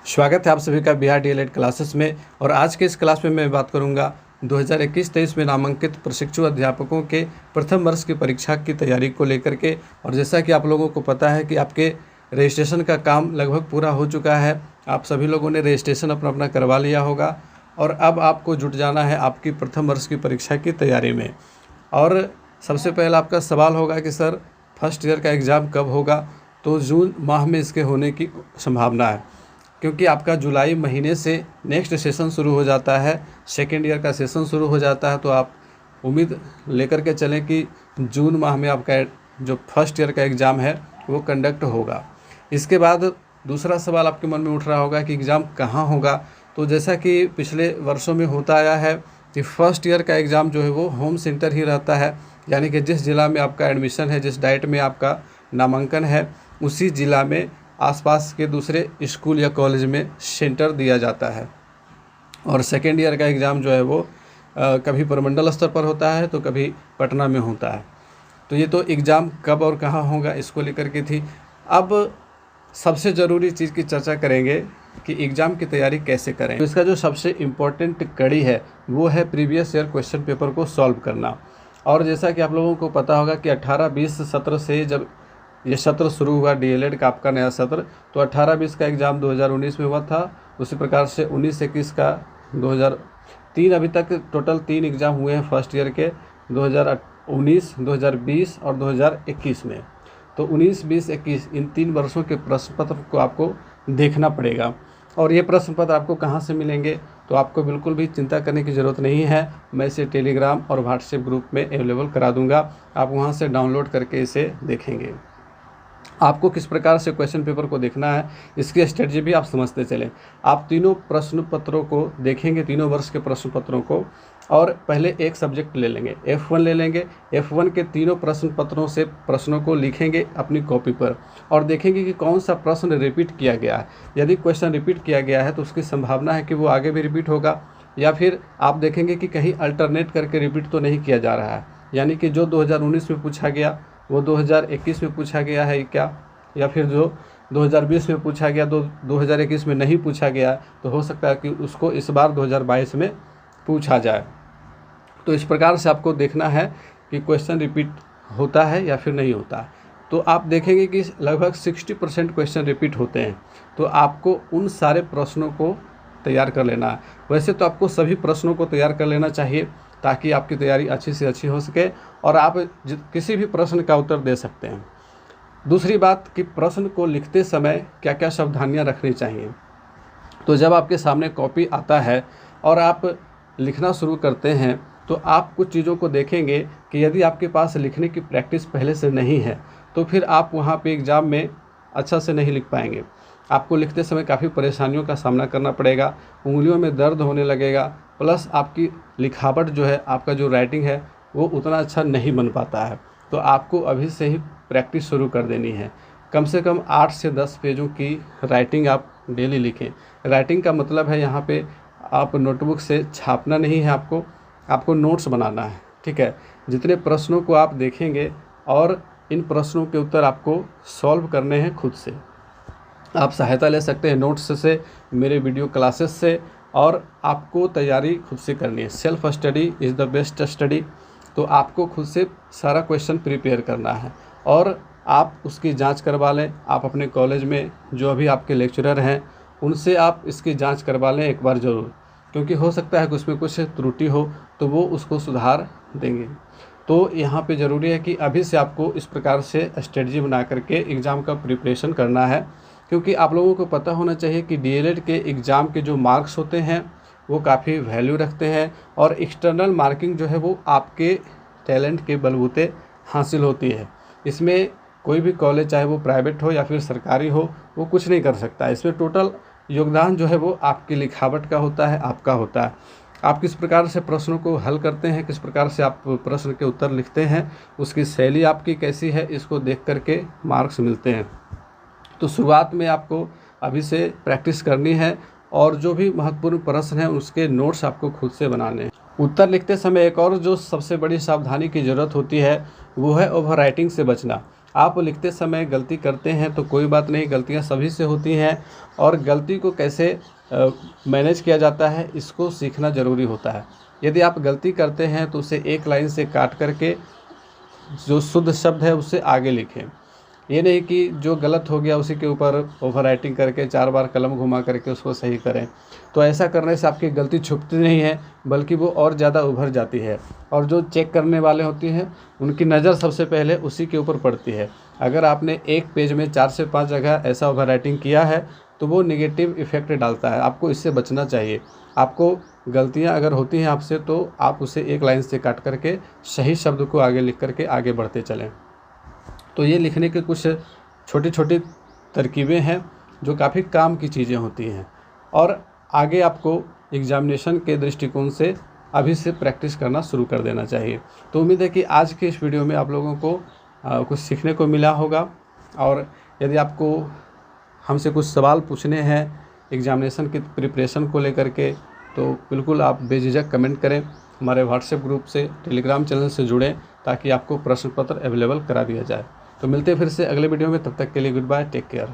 स्वागत है आप सभी का बिहार डीएलएड क्लासेस में। और आज के इस क्लास में मैं बात करूंगा 2021-23 में नामांकित प्रशिक्षु अध्यापकों के प्रथम वर्ष की परीक्षा की तैयारी को लेकर के। और जैसा कि आप लोगों को पता है कि आपके रजिस्ट्रेशन का काम लगभग पूरा हो चुका है। आप सभी लोगों ने रजिस्ट्रेशन अपना करवा लिया होगा और अब आपको जुट जाना है आपकी प्रथम वर्ष की परीक्षा की तैयारी में। और सबसे पहला आपका सवाल होगा कि सर फर्स्ट ईयर का एग्ज़ाम कब होगा? तो जून माह में इसके होने की संभावना है, क्योंकि आपका जुलाई महीने से नेक्स्ट सेशन शुरू हो जाता है, सेकेंड ईयर का सेशन शुरू हो जाता है। तो आप उम्मीद लेकर के चलें कि जून माह में आपका जो फर्स्ट ईयर का एग्ज़ाम है वो कंडक्ट होगा। इसके बाद दूसरा सवाल आपके मन में उठ रहा होगा कि एग्ज़ाम कहाँ होगा। तो जैसा कि पिछले वर्षों में होता आया है कि फर्स्ट ईयर का एग्ज़ाम जो है वो होम सेंटर ही रहता है, यानी कि जिस ज़िला में आपका एडमिशन है, जिस डाइट में आपका नामांकन है, उसी ज़िला में आसपास के दूसरे स्कूल या कॉलेज में सेंटर दिया जाता है। और सेकेंड ईयर का एग्ज़ाम जो है वो कभी प्रमंडल स्तर पर होता है तो कभी पटना में होता है। तो ये तो एग्ज़ाम कब और कहाँ होगा इसको लेकर के थी। अब सबसे ज़रूरी चीज़ की चर्चा करेंगे कि एग्ज़ाम की तैयारी कैसे करें। तो इसका जो सबसे इम्पोर्टेंट कड़ी है वो है प्रीवियस ईयर क्वेश्चन पेपर को सॉल्व करना। और जैसा कि आप लोगों को पता होगा कि 18-20 सत्र से जब ये सत्र शुरू हुआ डीएलएड का आपका नया सत्र, तो 18-20 का एग्ज़ाम 2019 में हुआ था। उसी प्रकार से 19-21 का 2003 अभी तक टोटल 3 एग्ज़ाम हुए हैं फर्स्ट ईयर के, 2019, 2020 और 2021 में। तो 19, 20, 21 इन 3 वर्षों के प्रश्न पत्र को आपको देखना पड़ेगा। और ये प्रश्न पत्र आपको कहाँ से मिलेंगे? तो आपको बिल्कुल भी चिंता करने की ज़रूरत नहीं है। मैं इसे टेलीग्राम और व्हाट्सएप ग्रुप में अवेलेबल करा दूंगा, आप वहाँ से डाउनलोड करके इसे देखेंगे। आपको किस प्रकार से क्वेश्चन पेपर को देखना है इसकी स्ट्रेटजी भी आप समझते चलें। आप तीनों प्रश्न पत्रों को देखेंगे, तीनों वर्ष के प्रश्न पत्रों को, और पहले एक सब्जेक्ट ले लेंगे, F1 ले लेंगे। F1 के तीनों प्रश्न पत्रों से प्रश्नों को लिखेंगे अपनी कॉपी पर और देखेंगे कि कौन सा प्रश्न रिपीट किया गया है। यदि क्वेश्चन रिपीट किया गया है तो उसकी संभावना है कि वो आगे भी रिपीट होगा, या फिर आप देखेंगे कि कहीं अल्टरनेट करके रिपीट तो नहीं किया जा रहा है, यानी कि जो 2019 में पूछा गया वो 2021 में पूछा गया है क्या, या फिर जो 2020 में पूछा गया 2021 में नहीं पूछा गया, तो हो सकता है कि उसको इस बार 2022 में पूछा जाए। तो इस प्रकार से आपको देखना है कि क्वेश्चन रिपीट होता है या फिर नहीं होता है। तो आप देखेंगे कि लगभग 60% क्वेश्चन रिपीट होते हैं। तो आपको उन सारे प्रश्नों को तैयार कर लेना है। वैसे तो आपको सभी प्रश्नों को तैयार कर लेना चाहिए ताकि आपकी तैयारी अच्छी से अच्छी हो सके और आप किसी भी प्रश्न का उत्तर दे सकते हैं। दूसरी बात कि प्रश्न को लिखते समय क्या क्या सावधानियां रखनी चाहिए। तो जब आपके सामने कॉपी आता है और आप लिखना शुरू करते हैं तो आप कुछ चीज़ों को देखेंगे कि यदि आपके पास लिखने की प्रैक्टिस पहले से नहीं है तो फिर आप वहाँ पे एग्ज़ाम में अच्छा से नहीं लिख पाएंगे। आपको लिखते समय काफ़ी परेशानियों का सामना करना पड़ेगा, उंगलियों में दर्द होने लगेगा, प्लस आपकी लिखावट जो है, आपका जो राइटिंग है वो उतना अच्छा नहीं बन पाता है। तो आपको अभी से ही प्रैक्टिस शुरू कर देनी है। कम से कम 8 से 10 पेजों की राइटिंग आप डेली लिखें। राइटिंग का मतलब है यहाँ पे आप नोटबुक से छापना नहीं है, आपको नोट्स बनाना है, ठीक है। जितने प्रश्नों को आप देखेंगे और इन प्रश्नों के उत्तर आपको सॉल्व करने हैं खुद से। आप सहायता ले सकते हैं नोट्स से, मेरे वीडियो क्लासेस से, और आपको तैयारी खुद से करनी है। Self study is the best study. तो आपको खुद से सारा क्वेश्चन प्रिपेयर करना है और आप उसकी जांच करवा लें। आप अपने कॉलेज में जो अभी आपके लेक्चरर हैं उनसे आप इसकी जांच करवा लें एक बार ज़रूर, क्योंकि हो सकता है कि उसमें कुछ त्रुटि हो तो वो उसको सुधार देंगे। तो यहाँ पे ज़रूरी है कि अभी से आपको इस प्रकार से स्ट्रेटजी बना करके एग्ज़ाम का प्रिपरेशन करना है, क्योंकि आप लोगों को पता होना चाहिए कि डीएलएड के एग्ज़ाम के जो मार्क्स होते हैं वो काफ़ी वैल्यू रखते हैं और एक्सटर्नल मार्किंग जो है वो आपके टैलेंट के बलबूते हासिल होती है। इसमें कोई भी कॉलेज, चाहे वो प्राइवेट हो या फिर सरकारी हो, वो कुछ नहीं कर सकता। इसमें टोटल योगदान जो है वो आपकी लिखावट का होता है, आपका होता है। आप किस प्रकार से प्रश्नों को हल करते हैं, किस प्रकार से आप प्रश्न के उत्तर लिखते हैं, उसकी शैली आपकी कैसी है, इसको देख करके मार्क्स मिलते हैं। तो शुरुआत में आपको अभी से प्रैक्टिस करनी है और जो भी महत्वपूर्ण प्रश्न हैं उसके नोट्स आपको खुद से बनाने हैं। उत्तर लिखते समय एक और जो सबसे बड़ी सावधानी की ज़रूरत होती है वो है ओवर राइटिंग से बचना। आप लिखते समय गलती करते हैं तो कोई बात नहीं, गलतियां सभी से होती हैं, और गलती को कैसे मैनेज किया जाता है इसको सीखना ज़रूरी होता है। यदि आप गलती करते हैं तो उसे एक लाइन से काट करके जो शुद्ध शब्द है उससे आगे लिखें। ये नहीं कि जो गलत हो गया उसी के ऊपर ओवर राइटिंग करके 4 बार कलम घुमा करके उसको सही करें। तो ऐसा करने से आपकी गलती छुपती नहीं है, बल्कि वो और ज़्यादा उभर जाती है, और जो चेक करने वाले होती हैं उनकी नज़र सबसे पहले उसी के ऊपर पड़ती है। अगर आपने एक पेज में 4 से 5 जगह ऐसा ओवर राइटिंग किया है तो वो नेगेटिव इफ़ेक्ट डालता है। आपको इससे बचना चाहिए। आपको गलतियाँ अगर होती हैं आपसे तो आप उसे एक लाइन से काट करके सही शब्द को आगे लिख करके आगे बढ़ते चलें। तो ये लिखने के कुछ छोटी छोटी तरकीबें हैं जो काफ़ी काम की चीज़ें होती हैं, और आगे आपको एग्ज़ामिनेशन के दृष्टिकोण से अभी से प्रैक्टिस करना शुरू कर देना चाहिए। तो उम्मीद है कि आज के इस वीडियो में आप लोगों को कुछ सीखने को मिला होगा, और यदि आपको हमसे कुछ सवाल पूछने हैं एग्ज़ामिनेशन की प्रिपरेशन को लेकर के तो बिल्कुल आप बेझिझक कमेंट करें। हमारे व्हाट्सएप ग्रुप से, टेलीग्राम चैनल से जुड़ें ताकि आपको प्रश्न पत्र अवेलेबल करा दिया जाए। तो मिलते हैं फिर से अगले वीडियो में, तब तक के लिए गुड बाय, टेक केयर।